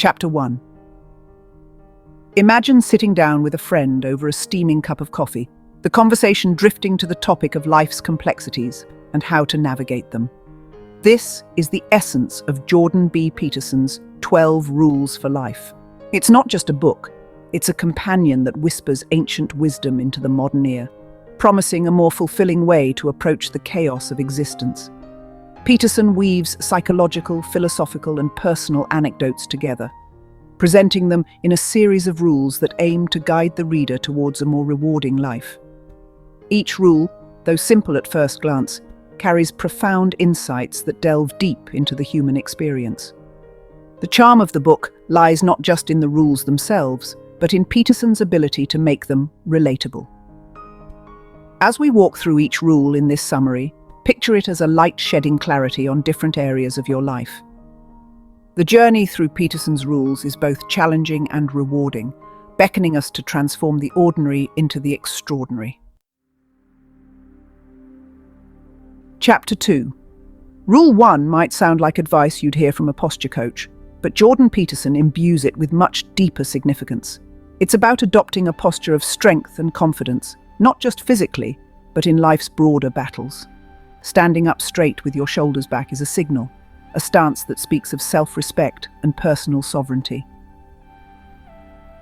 Chapter 1. Imagine sitting down with a friend over a steaming cup of coffee, the conversation drifting to the topic of life's complexities and how to navigate them. This is the essence of Jordan B. Peterson's 12 Rules for Life. It's not just a book, it's a companion that whispers ancient wisdom into the modern ear, promising a more fulfilling way to approach the chaos of existence. Peterson weaves psychological, philosophical, and personal anecdotes together, presenting them in a series of rules that aim to guide the reader towards a more rewarding life. Each rule, though simple at first glance, carries profound insights that delve deep into the human experience. The charm of the book lies not just in the rules themselves, but in Peterson's ability to make them relatable. As we walk through each rule in this summary, picture it as a light shedding clarity on different areas of your life. The journey through Peterson's rules is both challenging and rewarding, beckoning us to transform the ordinary into the extraordinary. Chapter 2. Rule 1 might sound like advice you'd hear from a posture coach, but Jordan Peterson imbues it with much deeper significance. It's about adopting a posture of strength and confidence, not just physically, but in life's broader battles. Standing up straight with your shoulders back is a signal, a stance that speaks of self-respect and personal sovereignty.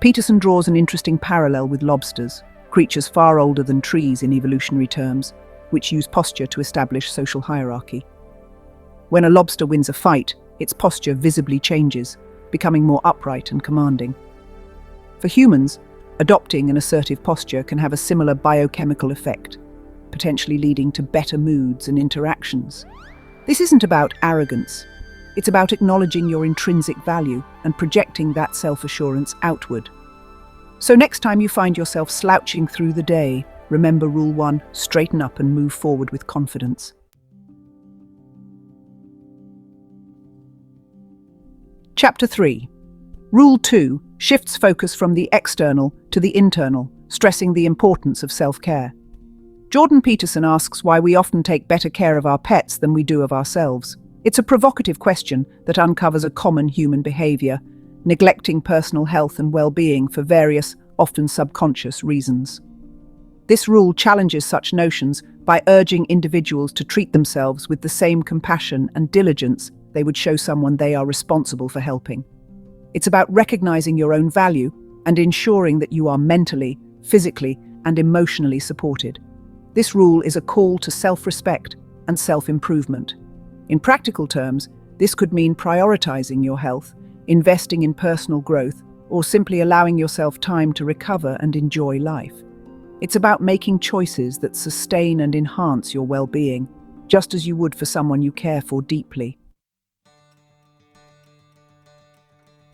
Peterson draws an interesting parallel with lobsters, creatures far older than trees in evolutionary terms, which use posture to establish social hierarchy. When a lobster wins a fight, its posture visibly changes, becoming more upright and commanding. For humans, adopting an assertive posture can have a similar biochemical effect, potentially leading to better moods and interactions. This isn't about arrogance. It's about acknowledging your intrinsic value and projecting that self-assurance outward. So next time you find yourself slouching through the day, remember Rule 1, straighten up and move forward with confidence. Chapter 3. Rule 2 shifts focus from the external to the internal, stressing the importance of self-care. Jordan Peterson asks why we often take better care of our pets than we do of ourselves. It's a provocative question that uncovers a common human behavior, neglecting personal health and well-being for various, often subconscious reasons. This rule challenges such notions by urging individuals to treat themselves with the same compassion and diligence they would show someone they are responsible for helping. It's about recognizing your own value and ensuring that you are mentally, physically, and emotionally supported. This rule is a call to self-respect and self-improvement. In practical terms, this could mean prioritizing your health, investing in personal growth, or simply allowing yourself time to recover and enjoy life. It's about making choices that sustain and enhance your well-being, just as you would for someone you care for deeply.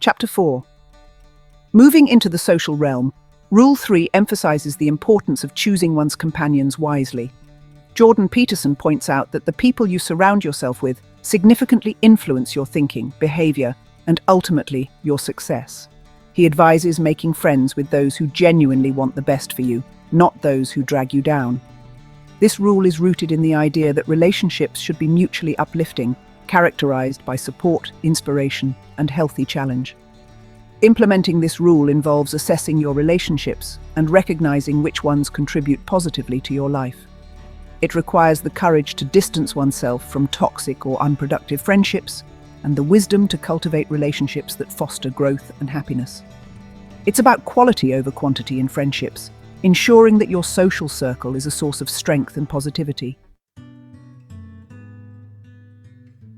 Chapter 4. Moving into the social realm, Rule 3 emphasizes the importance of choosing one's companions wisely. Jordan Peterson points out that the people you surround yourself with significantly influence your thinking, behavior, and ultimately your success. He advises making friends with those who genuinely want the best for you, not those who drag you down. This rule is rooted in the idea that relationships should be mutually uplifting, characterized by support, inspiration, and healthy challenge. Implementing this rule involves assessing your relationships and recognizing which ones contribute positively to your life. It requires the courage to distance oneself from toxic or unproductive friendships and the wisdom to cultivate relationships that foster growth and happiness. It's about quality over quantity in friendships, ensuring that your social circle is a source of strength and positivity.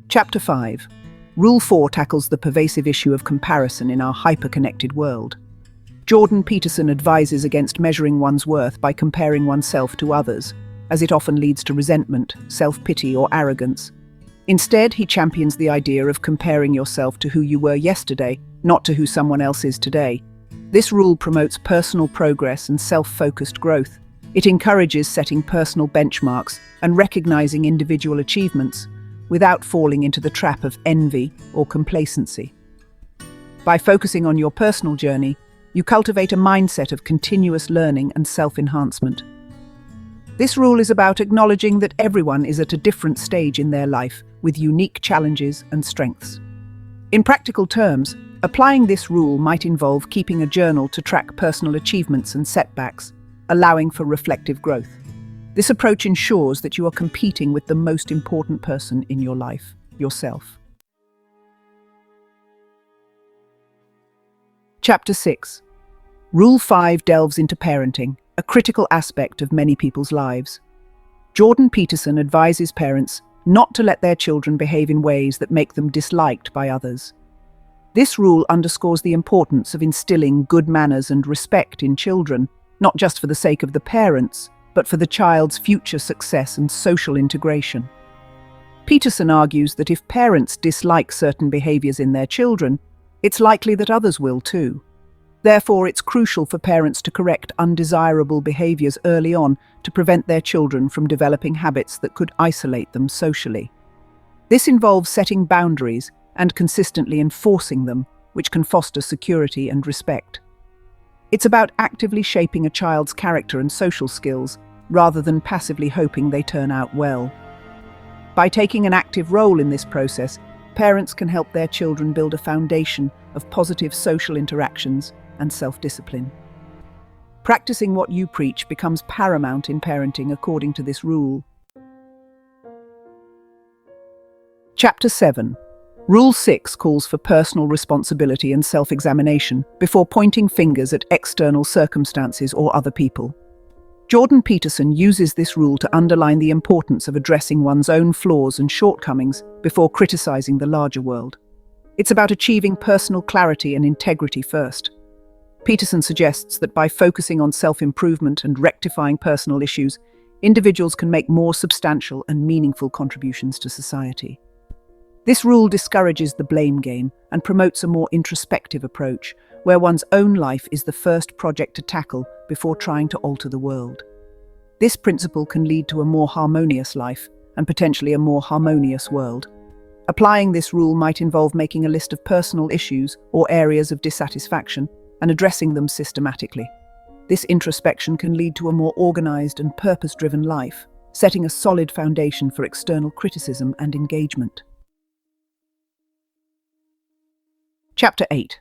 Chapter 5. Rule 4 tackles the pervasive issue of comparison in our hyper-connected world. Jordan Peterson advises against measuring one's worth by comparing oneself to others, as it often leads to resentment, self-pity, or arrogance. Instead, he champions the idea of comparing yourself to who you were yesterday, not to who someone else is today. This rule promotes personal progress and self-focused growth. It encourages setting personal benchmarks and recognizing individual achievements without falling into the trap of envy or complacency. By focusing on your personal journey, you cultivate a mindset of continuous learning and self-enhancement. This rule is about acknowledging that everyone is at a different stage in their life with unique challenges and strengths. In practical terms, applying this rule might involve keeping a journal to track personal achievements and setbacks, allowing for reflective growth. This approach ensures that you are competing with the most important person in your life, yourself. Chapter 6. Rule 5 delves into parenting, a critical aspect of many people's lives. Jordan Peterson advises parents not to let their children behave in ways that make them disliked by others. This rule underscores the importance of instilling good manners and respect in children, not just for the sake of the parents, but for the child's future success and social integration. Peterson argues that if parents dislike certain behaviors in their children, it's likely that others will too. Therefore, it's crucial for parents to correct undesirable behaviors early on to prevent their children from developing habits that could isolate them socially. This involves setting boundaries and consistently enforcing them, which can foster security and respect. It's about actively shaping a child's character and social skills, rather than passively hoping they turn out well. By taking an active role in this process, parents can help their children build a foundation of positive social interactions and self-discipline. Practicing what you preach becomes paramount in parenting according to this rule. Chapter 7. Rule 6 calls for personal responsibility and self-examination before pointing fingers at external circumstances or other people. Jordan Peterson uses this rule to underline the importance of addressing one's own flaws and shortcomings before criticizing the larger world. It's about achieving personal clarity and integrity first. Peterson suggests that by focusing on self-improvement and rectifying personal issues, individuals can make more substantial and meaningful contributions to society. This rule discourages the blame game and promotes a more introspective approach, where one's own life is the first project to tackle before trying to alter the world. This principle can lead to a more harmonious life and potentially a more harmonious world. Applying this rule might involve making a list of personal issues or areas of dissatisfaction and addressing them systematically. This introspection can lead to a more organized and purpose-driven life, setting a solid foundation for external criticism and engagement. Chapter 8.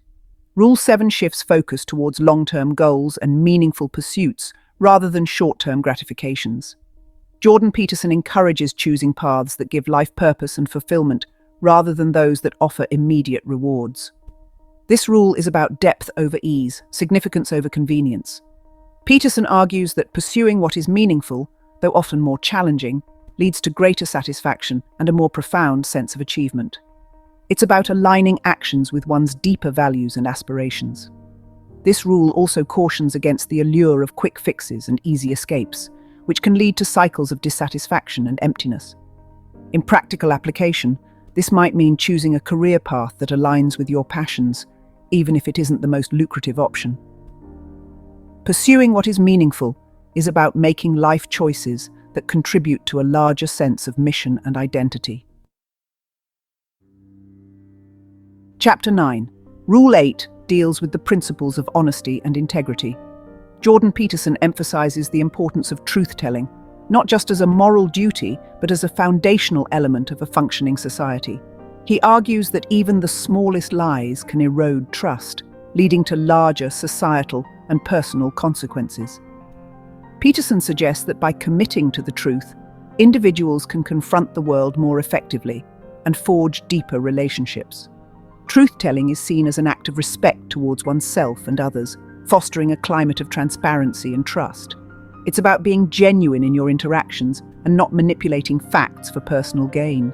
Rule 7 shifts focus towards long-term goals and meaningful pursuits rather than short-term gratifications. Jordan Peterson encourages choosing paths that give life purpose and fulfillment rather than those that offer immediate rewards. This rule is about depth over ease, significance over convenience. Peterson argues that pursuing what is meaningful, though often more challenging, leads to greater satisfaction and a more profound sense of achievement. It's about aligning actions with one's deeper values and aspirations. This rule also cautions against the allure of quick fixes and easy escapes, which can lead to cycles of dissatisfaction and emptiness. In practical application, this might mean choosing a career path that aligns with your passions, even if it isn't the most lucrative option. Pursuing what is meaningful is about making life choices that contribute to a larger sense of mission and identity. Chapter 9. Rule 8 deals with the principles of honesty and integrity. Jordan Peterson emphasizes the importance of truth-telling, not just as a moral duty, but as a foundational element of a functioning society. He argues that even the smallest lies can erode trust, leading to larger societal and personal consequences. Peterson suggests that by committing to the truth, individuals can confront the world more effectively and forge deeper relationships. Truth-telling is seen as an act of respect towards oneself and others, fostering a climate of transparency and trust. It's about being genuine in your interactions and not manipulating facts for personal gain.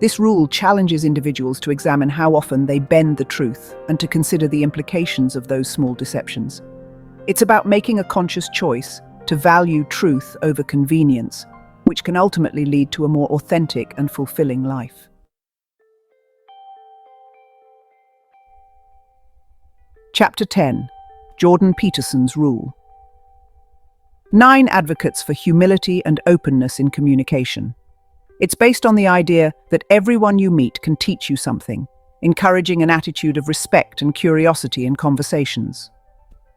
This rule challenges individuals to examine how often they bend the truth and to consider the implications of those small deceptions. It's about making a conscious choice to value truth over convenience, which can ultimately lead to a more authentic and fulfilling life. Chapter 10. Jordan Peterson's Rule. 9 advocates for humility and openness in communication. It's based on the idea that everyone you meet can teach you something, encouraging an attitude of respect and curiosity in conversations.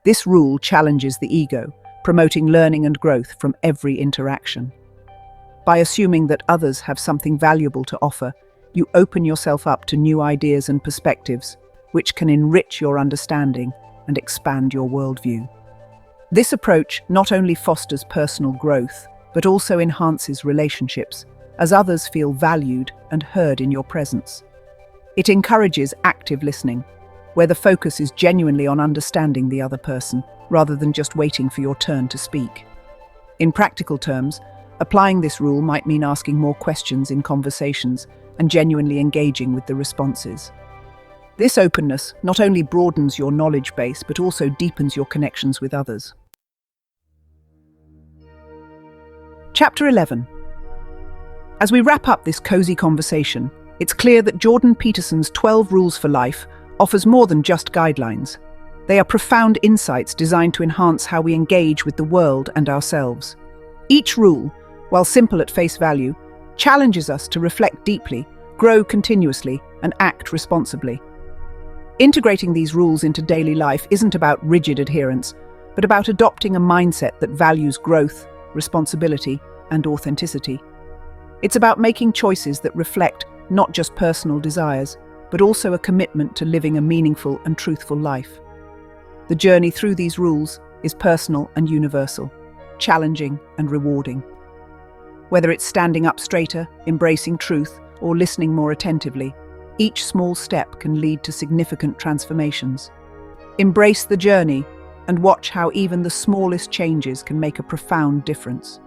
This rule challenges the ego, promoting learning and growth from every interaction. By assuming that others have something valuable to offer, you open yourself up to new ideas and perspectives, which can enrich your understanding and expand your worldview. This approach not only fosters personal growth, but also enhances relationships, as others feel valued and heard in your presence. It encourages active listening, where the focus is genuinely on understanding the other person, rather than just waiting for your turn to speak. In practical terms, applying this rule might mean asking more questions in conversations and genuinely engaging with the responses. This openness not only broadens your knowledge base, but also deepens your connections with others. Chapter 11. As we wrap up this cozy conversation, it's clear that Jordan Peterson's 12 Rules for Life offers more than just guidelines. They are profound insights designed to enhance how we engage with the world and ourselves. Each rule, while simple at face value, challenges us to reflect deeply, grow continuously, and act responsibly. Integrating these rules into daily life isn't about rigid adherence, but about adopting a mindset that values growth, responsibility, and authenticity. It's about making choices that reflect not just personal desires, but also a commitment to living a meaningful and truthful life. The journey through these rules is personal and universal, challenging and rewarding. Whether it's standing up straighter, embracing truth, or listening more attentively, each small step can lead to significant transformations. Embrace the journey and watch how even the smallest changes can make a profound difference.